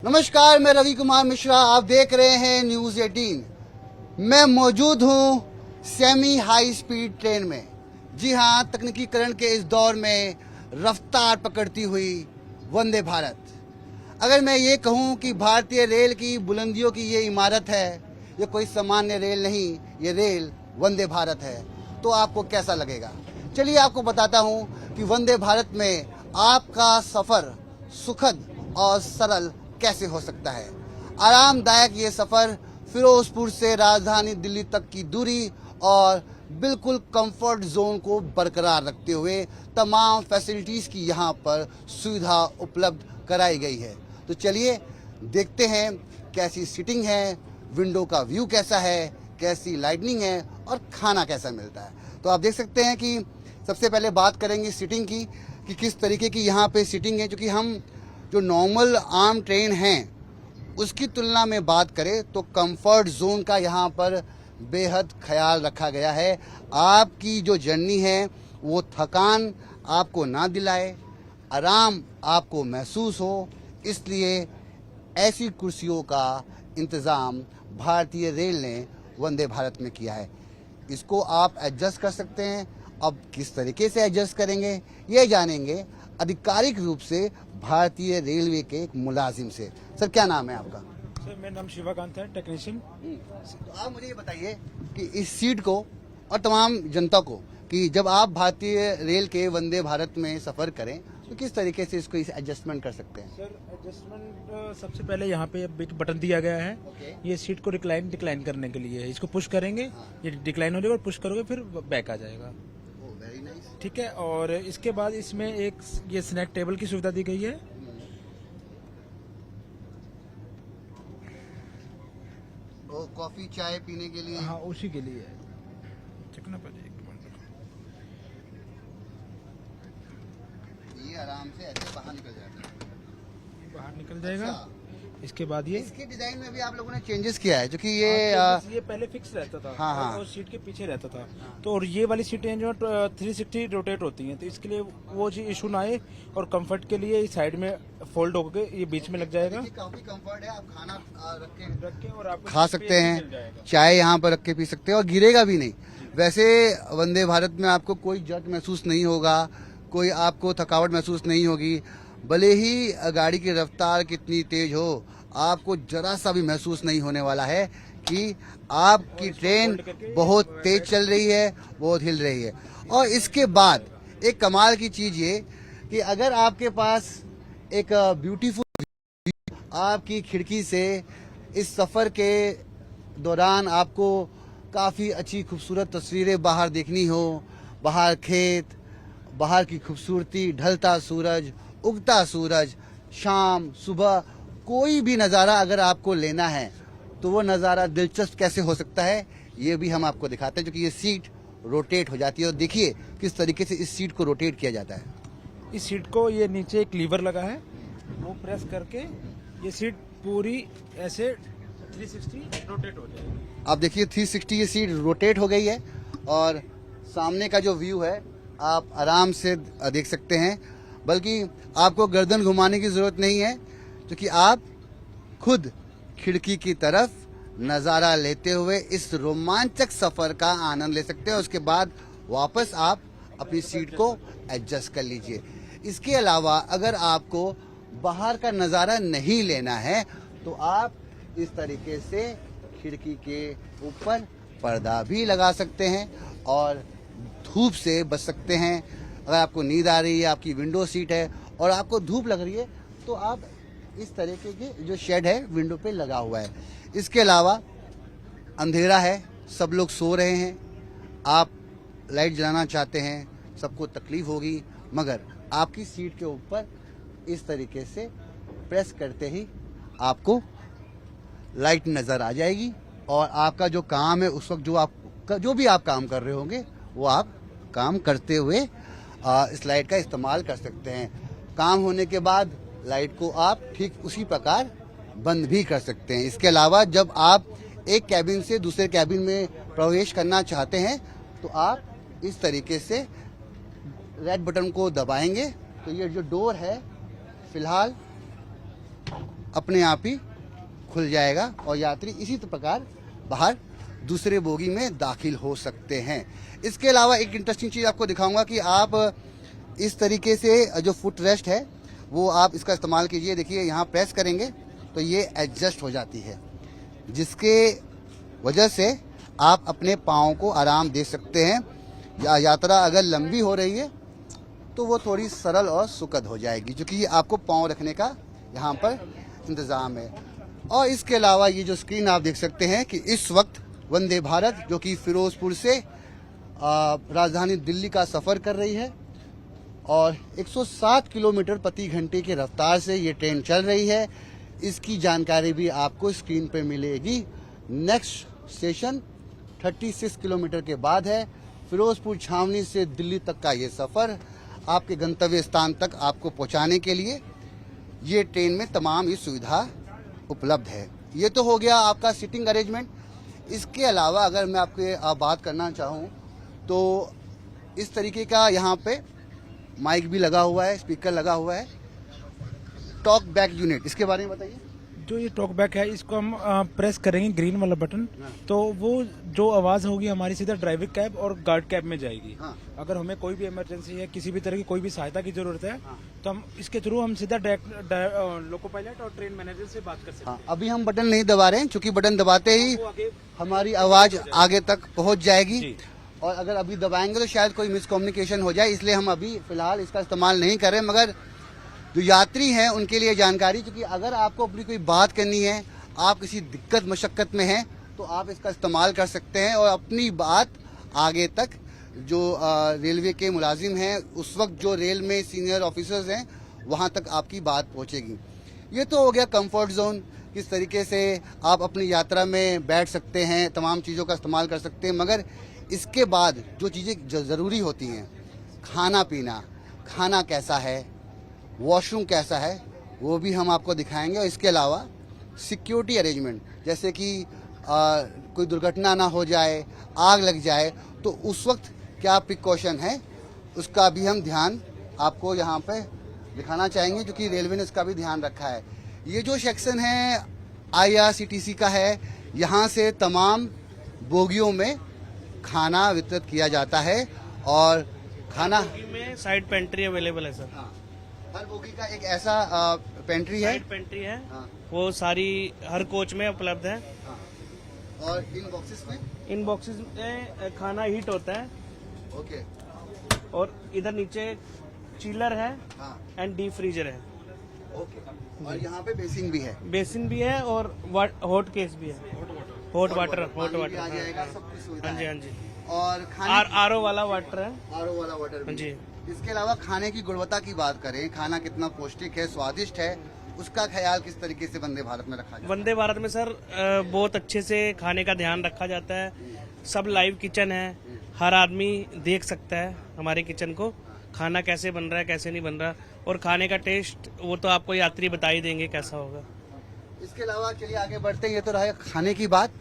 नमस्कार, मैं रवि कुमार मिश्रा। आप देख रहे हैं न्यूज़ 18। मैं मौजूद हूं सेमी हाई स्पीड ट्रेन में। जी हां, तकनीकीकरण के इस दौर में रफ्तार पकड़ती हुई वंदे भारत। अगर मैं ये कहूं कि भारतीय रेल की बुलंदियों की ये इमारत है, ये कोई सामान्य रेल नहीं, ये रेल वंदे भारत है, तो आपको कैसा लगेगा? चलिए आपको बताता हूं कि वंदे भारत में आपका सफ़र सुखद और सरल कैसे हो सकता है। आरामदायक ये सफ़र फिरोजपुर से राजधानी दिल्ली तक की दूरी और बिल्कुल कंफर्ट जोन को बरकरार रखते हुए तमाम फैसिलिटीज़ की यहाँ पर सुविधा उपलब्ध कराई गई है। तो चलिए देखते हैं कैसी सीटिंग है, विंडो का व्यू कैसा है, कैसी लाइटनिंग है और खाना कैसा मिलता है। तो आप देख सकते हैं कि सबसे पहले बात करेंगे सीटिंग की कि किस तरीके की यहाँ पे सीटिंग है। क्योंकि हम जो नॉर्मल आम ट्रेन हैं उसकी तुलना में बात करें तो कंफर्ट जोन का यहाँ पर बेहद ख्याल रखा गया है। आपकी जो जर्नी है वो थकान आपको ना दिलाए, आराम आपको महसूस हो, इसलिए ऐसी कुर्सियों का इंतज़ाम भारतीय रेल ने वंदे भारत में किया है। इसको आप एडजस्ट कर सकते हैं। अब किस तरीके से एडजस्ट करेंगे ये जानेंगे आधिकारिक रूप से भारतीय रेलवे के एक मुलाजिम से। सर, क्या नाम है आपका? सर, मेरा नाम शिवाकांत है, टेक्नीशियन। तो आप मुझे ये बताइए कि इस सीट को और तमाम जनता को कि जब आप भारतीय रेल के वंदे भारत में सफ़र करें तो किस तरीके से इसको एडजस्टमेंट कर सकते हैं? सर, एडजस्टमेंट सबसे पहले यहाँ पे एक बटन दिया गया है। ये सीट को डिक्लाइन करने के लिए है। इसको पुश करेंगे, ये डिक्लाइन हो जाएगा, और पुश करोगे फिर बैक आ जाएगा। Very nice. ठीक है। और इसके बाद इसमें एक ये स्नैक टेबल की सुविधा दी गई है। और कॉफी चाय पीने के लिए? हाँ, उसी के लिए चिकना पर ये आराम से ऐसे बाहर निकल जाता है। बाहर निकल जाएगा। अच्छा। इसके बाद ये इसके डिजाइन में भी आप लोगों ने चेंजेस किया है, जो कि ये पहले फिक्स रहता था। हाँ। और सीट के पीछे रहता था। तो और ये वाली सीटें जो 360 रोटेट होती हैं, तो इसके लिए वो चीज इशू ना आए और कंफर्ट के लिए इस साइड में फोल्ड होकर ये बीच में लग जाएगा। काफी कंफर्ट है। आप खाना रख के और आप खा सकते हैं, चाय यहाँ पर रख के पी सकते हैं और गिरेगा भी नहीं। वैसे वंदे भारत में आपको कोई जर्क महसूस नहीं होगा, कोई आपको थकावट महसूस नहीं होगी। भले ही गाड़ी की रफ्तार कितनी तेज हो, आपको जरा सा भी महसूस नहीं होने वाला है कि आपकी ट्रेन बहुत तेज चल रही है, बहुत हिल रही है। और इसके बाद एक कमाल की चीज ये कि अगर आपके पास एक ब्यूटीफुल आपकी खिड़की से इस सफ़र के दौरान आपको काफ़ी अच्छी खूबसूरत तस्वीरें बाहर देखनी हो, बाहर खेत, बाहर की खूबसूरती, ढलता सूरज, उगता सूरज, शाम सुबह, कोई भी नज़ारा अगर आपको लेना है तो वो नज़ारा दिलचस्प कैसे हो सकता है ये भी हम आपको दिखाते हैं। क्योंकि ये सीट रोटेट हो जाती है और देखिए किस तरीके से इस सीट को रोटेट किया जाता है। इस सीट को ये नीचे एक लीवर लगा है, वो प्रेस करके ये सीट पूरी ऐसे 360 रोटेट हो जाएगी। आप देखिए 360 ये सीट रोटेट हो गई है और सामने का जो व्यू है आप आराम से देख सकते हैं। बल्कि आपको गर्दन घुमाने की ज़रूरत नहीं है, क्योंकि आप खुद खिड़की की तरफ नज़ारा लेते हुए इस रोमांचक सफ़र का आनंद ले सकते हैं। उसके बाद वापस आप अपनी सीट को एडजस्ट कर लीजिए। इसके अलावा अगर आपको बाहर का नज़ारा नहीं लेना है तो आप इस तरीके से खिड़की के ऊपर पर्दा भी लगा सकते हैं और धूप से बच सकते हैं। अगर आपको नींद आ रही है, आपकी विंडो सीट है और आपको धूप लग रही है तो आप इस तरीके के जो शेड है विंडो पे लगा हुआ है। इसके अलावा अंधेरा है, सब लोग सो रहे हैं, आप लाइट जलाना चाहते हैं, सबको तकलीफ होगी, मगर आपकी सीट के ऊपर इस तरीके से प्रेस करते ही आपको लाइट नज़र आ जाएगी और आपका जो काम है उस वक्त जो भी आप काम कर रहे होंगे वो आप काम करते हुए इस लाइट का इस्तेमाल कर सकते हैं। काम होने के बाद लाइट को आप ठीक उसी प्रकार बंद भी कर सकते हैं। इसके अलावा जब आप एक कैबिन से दूसरे कैबिन में प्रवेश करना चाहते हैं तो आप इस तरीके से रेड बटन को दबाएंगे तो ये जो डोर है फिलहाल अपने आप ही खुल जाएगा और यात्री इसी प्रकार बाहर दूसरे बोगी में दाखिल हो सकते हैं। इसके अलावा एक इंटरेस्टिंग चीज़ आपको दिखाऊंगा कि आप इस तरीके से जो फुट रेस्ट है वो आप इसका इस्तेमाल कीजिए। देखिए यहाँ प्रेस करेंगे तो ये एडजस्ट हो जाती है, जिसके वजह से आप अपने पाँव को आराम दे सकते हैं। यात्रा अगर लंबी हो रही है तो वो थोड़ी सरल और सुखद हो जाएगी, क्योंकि आपको पाँव रखने का यहाँ पर इंतज़ाम है। और इसके अलावा ये जो स्क्रीन आप देख सकते हैं कि इस वक्त वंदे भारत जो कि फिरोजपुर से राजधानी दिल्ली का सफ़र कर रही है और 107 किलोमीटर प्रति घंटे की रफ्तार से ये ट्रेन चल रही है। इसकी जानकारी भी आपको स्क्रीन पर मिलेगी। नेक्स्ट स्टेशन 36 किलोमीटर के बाद है। फिरोजपुर छावनी से दिल्ली तक का ये सफ़र आपके गंतव्य स्थान तक आपको पहुंचाने के लिए ये ट्रेन में तमाम ये सुविधा उपलब्ध है। ये तो हो गया आपका सीटिंग अरेंजमेंट। इसके अलावा अगर मैं आपके बात करना चाहूँ तो इस तरीके का यहाँ पे माइक भी लगा हुआ है, स्पीकर लगा हुआ है। टॉक बैक यूनिट, इसके बारे में बताइए। जो ये टॉक बैक है इसको हम प्रेस करेंगे ग्रीन वाला बटन, तो वो जो आवाज़ होगी हमारी सीधा ड्राइविंग कैब और गार्ड कैब में जाएगी। अगर हमें कोई भी इमरजेंसी है, किसी भी तरह की कोई भी सहायता की जरूरत है तो हम इसके थ्रू हम सीधा लोको पायलट और ट्रेन मैनेजर से बात कर सकते हैं। अभी हम बटन नहीं दबा रहे हैं, क्योंकि बटन दबाते ही हमारी आवाज़ आगे तक पहुँच जाएगी और अगर अभी दबाएंगे तो शायद कोई मिसकम्युनिकेशन हो जाए, इसलिए हम अभी फिलहाल इसका इस्तेमाल नहीं कर रहे। मगर जो यात्री हैं उनके लिए जानकारी, क्योंकि अगर आपको अपनी कोई बात करनी है, आप किसी दिक्कत मशक्कत में हैं तो आप इसका इस्तेमाल कर सकते हैं और अपनी बात आगे तक जो रेलवे के मुलाजिम हैं, उस वक्त जो रेल में सीनियर ऑफिसर्स हैं, वहां तक आपकी बात पहुंचेगी। ये तो हो गया कंफर्ट जोन, किस तरीके से आप अपनी यात्रा में बैठ सकते हैं, तमाम चीज़ों का इस्तेमाल कर सकते हैं। मगर इसके बाद जो चीज़ें ज़रूरी होती हैं, खाना पीना, खाना कैसा है, वॉशरूम कैसा है, वो भी हम आपको दिखाएंगे। और इसके अलावा सिक्योरिटी अरेंजमेंट, जैसे कि कोई दुर्घटना ना हो जाए, आग लग जाए, तो उस वक्त क्या प्रिकॉशन है उसका भी हम ध्यान आपको यहाँ पे दिखाना चाहेंगे, क्योंकि रेलवे ने इसका भी ध्यान रखा है। ये जो सेक्शन है IRCTC का है, यहाँ से तमाम बोगियों में खाना वितरित किया जाता है और खाना में साइड पेंट्री अवेलेबल है सर। हर बोगी का एक ऐसा पेंट्री है, साइड पेंट्री है। वो सारी हर कोच में उपलब्ध है। और इन बॉक्सेस में खाना हीट होता है। ओके। और इधर नीचे चिलर है एंड डीप फ्रीजर है। ओके। और यहाँ पे बेसिन भी है और हॉट केस भी है। हॉट वाटर आ जाएगा, सब कुछ सुविधा हाँ जी है। हाँ जी। और खाने आरओ वाला वाटर है। आरओ वाला वाटर भी। जी। इसके अलावा खाने की गुणवत्ता की बात करें, खाना कितना पौष्टिक है, स्वादिष्ट है, उसका ख्याल किस तरीके से वंदे भारत में रखा जाता है? वंदे भारत में सर बहुत अच्छे से खाने का ध्यान रखा जाता है। सब लाइव किचन है, हर आदमी देख सकता है हमारे किचन को, खाना कैसे बन रहा है कैसे नहीं बन रहा, और खाने का टेस्ट वो तो आपको यात्री बता ही देंगे कैसा होगा। इसके अलावा चलिए आगे बढ़ते हैं। ये तो रहा खाने की बात।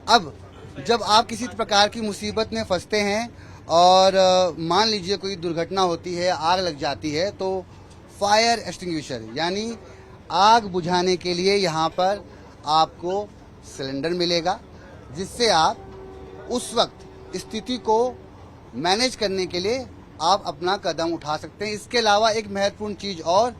अब जब आप किसी प्रकार की मुसीबत में फंसते हैं और मान लीजिए कोई दुर्घटना होती है, आग लग जाती है, तो फायर एक्सटिंग्विशर यानी आग बुझाने के लिए यहाँ पर आपको सिलेंडर मिलेगा, जिससे आप उस वक्त स्थिति को मैनेज करने के लिए आप अपना कदम उठा सकते हैं। इसके अलावा एक महत्वपूर्ण चीज़ और,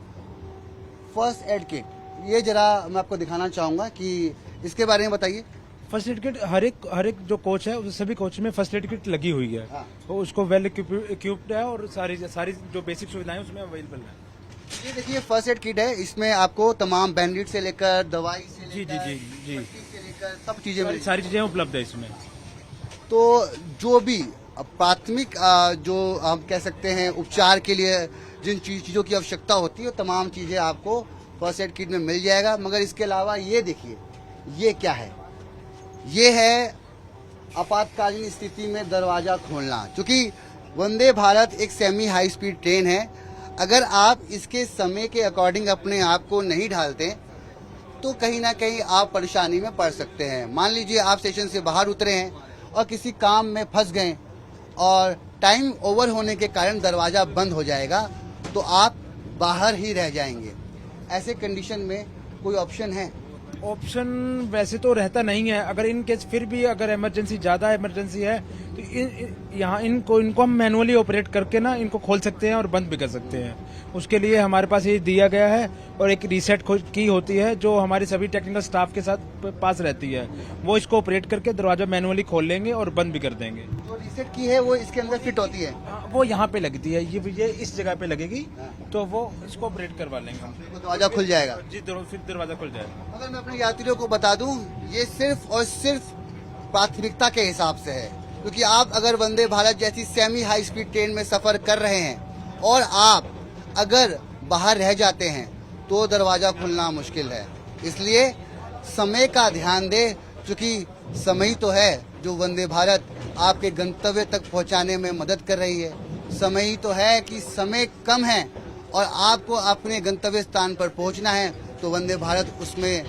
फर्स्ट एड किट, ये जरा मैं आपको दिखाना चाहूँगा कि इसके बारे में बताइए। फर्स्ट एड किट हर एक जो कोच है उस सभी कोच में फर्स्ट एड किट लगी हुई है। तो उसको वेल इक्विप्ड है और सारी जो बेसिक सुविधाएं उसमें अवेलेबल है। ये देखिए फर्स्ट एड किट है, इसमें आपको तमाम बैंडेज से लेकर दवाई से जी से लेकर सब चीजें सारी चीजें उपलब्ध है इसमें। तो जो भी प्राथमिक जो हम कह सकते हैं उपचार के लिए जिन चीजों की आवश्यकता होती है, तमाम चीजें आपको फर्स्ट एड किट में मिल जाएगा। मगर इसके अलावा ये देखिए, ये क्या है, ये है आपातकालीन स्थिति में दरवाजा खोलना। क्योंकि वंदे भारत एक सेमी हाई स्पीड ट्रेन है, अगर आप इसके समय के अकॉर्डिंग अपने आप को नहीं ढालते तो कहीं ना कहीं आप परेशानी में पड़ सकते हैं। मान लीजिए आप स्टेशन से बाहर उतरे हैं और किसी काम में फंस गए और टाइम ओवर होने के कारण दरवाज़ा बंद हो जाएगा, तो आप बाहर ही रह जाएंगे। ऐसे कंडीशन में कोई ऑप्शन है? ऑप्शन वैसे तो रहता नहीं है, अगर इन केस फिर भी अगर इमरजेंसी ज्यादा इमरजेंसी है तो यहाँ इनको हम मैनुअली ऑपरेट करके ना इनको खोल सकते हैं और बंद भी कर सकते हैं। उसके लिए हमारे पास ये दिया गया है और एक रीसेट की होती है जो हमारी सभी टेक्निकल स्टाफ के साथ पास रहती है। वो इसको ऑपरेट करके दरवाजा मैनुअली खोल लेंगे और बंद भी कर देंगे। जो रीसेट की है वो इसके अंदर फिट होती है? वो यहाँ पे लगती है, ये इस जगह पे लगेगी, तो वो इसको ऑपरेट करवा लेंगे हम। दरवाजा खुल जाएगा जी, फिर दरवाजा खुल जाएगा। अगर मैं अपने यात्रियों को बता दूं, ये सिर्फ और सिर्फ प्राथमिकता के हिसाब से है, क्योंकि आप अगर वंदे भारत जैसी सेमी हाई स्पीड ट्रेन में सफर कर रहे हैं और आप अगर बाहर रह जाते हैं तो दरवाजा खुलना मुश्किल है। इसलिए समय का ध्यान दें, क्योंकि समय तो है जो वंदे भारत आपके गंतव्य तक पहुंचाने में मदद कर रही है। समय तो है कि समय कम है और आपको अपने गंतव्य स्थान पर पहुंचना है, तो वंदे भारत उसमें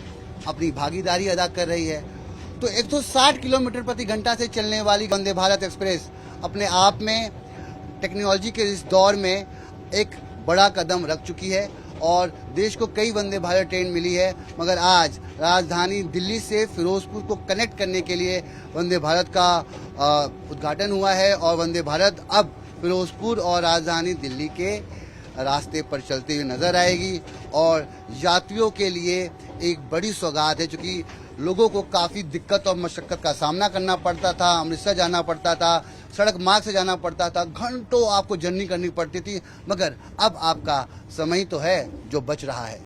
अपनी भागीदारी अदा कर रही है। तो 160 किलोमीटर प्रति घंटा से चलने वाली वंदे भारत एक्सप्रेस अपने आप में टेक्नोलॉजी के इस दौर में एक बड़ा कदम रख चुकी है और देश को कई वंदे भारत ट्रेन मिली है, मगर आज राजधानी दिल्ली से फिरोजपुर को कनेक्ट करने के लिए वंदे भारत का उद्घाटन हुआ है और वंदे भारत अब फिरोजपुर और राजधानी दिल्ली के रास्ते पर चलती हुई नजर आएगी और यात्रियों के लिए एक बड़ी सौगात है, क्योंकि लोगों को काफ़ी दिक्कत और मशक्कत का सामना करना पड़ता था। अमृतसर जाना पड़ता था, सड़क मार्ग से जाना पड़ता था, घंटों आपको जर्नी करनी पड़ती थी, मगर अब आपका समय तो है जो बच रहा है।